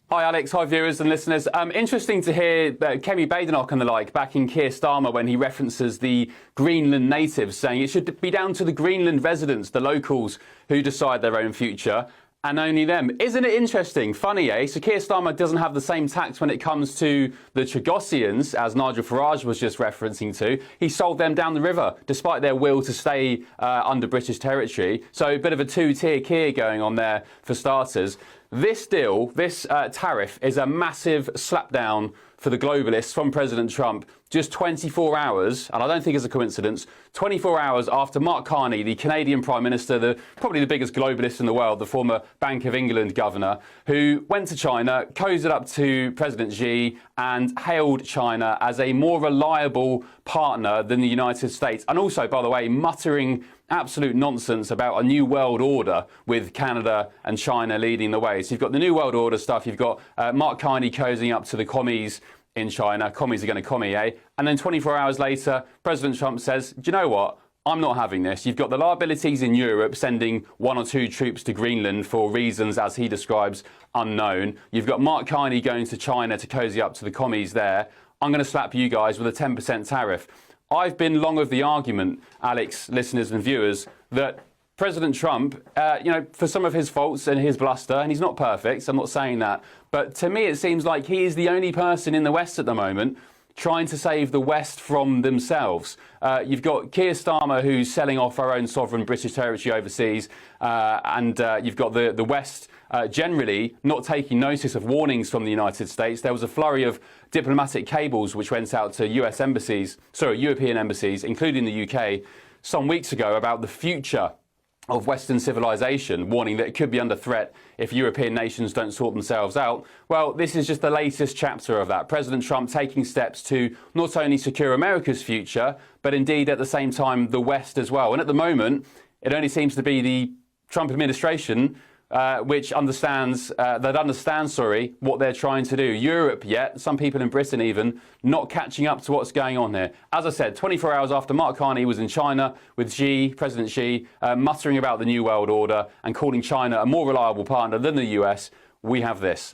Hi Alex, hi viewers and listeners. Interesting to hear Kemi Badenoch and the like backing Keir Starmer when he references the Greenland natives, saying it should be down to the Greenland residents, the locals, who decide their own future, and only them. Isn't it interesting? Funny, eh? So Keir Starmer doesn't have the same tact when it comes to the Chagosians, as Nigel Farage was just referencing to. He sold them down the river, despite their will to stay under British territory. So a bit of a two-tier Keir going on there for starters. This deal, this tariff, is a massive slapdown for the globalists from President Trump just 24 hours, and I don't think it's a coincidence, 24 hours after Mark Carney, the Canadian Prime Minister, probably the biggest globalist in the world, the former Bank of England governor, who went to China, cozied up to President Xi and hailed China as a more reliable partner than the United States. And also, by the way, muttering absolute nonsense about a new world order with Canada and China leading the way. So you've got the new world order stuff, you've got Mark Carney cozying up to the commies in China. Commies are going to commie, eh? And then 24 hours later, President Trump says, do you know what? I'm not having this. You've got the liabilities in Europe sending 1 or 2 troops to Greenland for reasons, as he describes, unknown. You've got Mark Carney going to China to cozy up to the commies there. I'm going to slap you guys with a 10% tariff. I've been long of the argument, Alex, listeners and viewers, that President Trump, for some of his faults and his bluster, and he's not perfect, I'm not saying that, but to me it seems like he is the only person in the West at the moment trying to save the West from themselves. You've got Keir Starmer, who's selling off our own sovereign British territory overseas, and you've got the West generally not taking notice of warnings from the United States. There was a flurry of diplomatic cables which went out to European embassies, including the UK, some weeks ago about the future of Western civilization, warning that it could be under threat if European nations don't sort themselves out. Well, this is just the latest chapter of that. President Trump taking steps to not only secure America's future, but indeed at the same time the West as well. And at the moment, it only seems to be the Trump administration which understands what they're trying to do. Europe yet, some people in Britain even, not catching up to what's going on here. As I said, 24 hours after Mark Carney was in China with President Xi, muttering about the New World Order and calling China a more reliable partner than the US, we have this.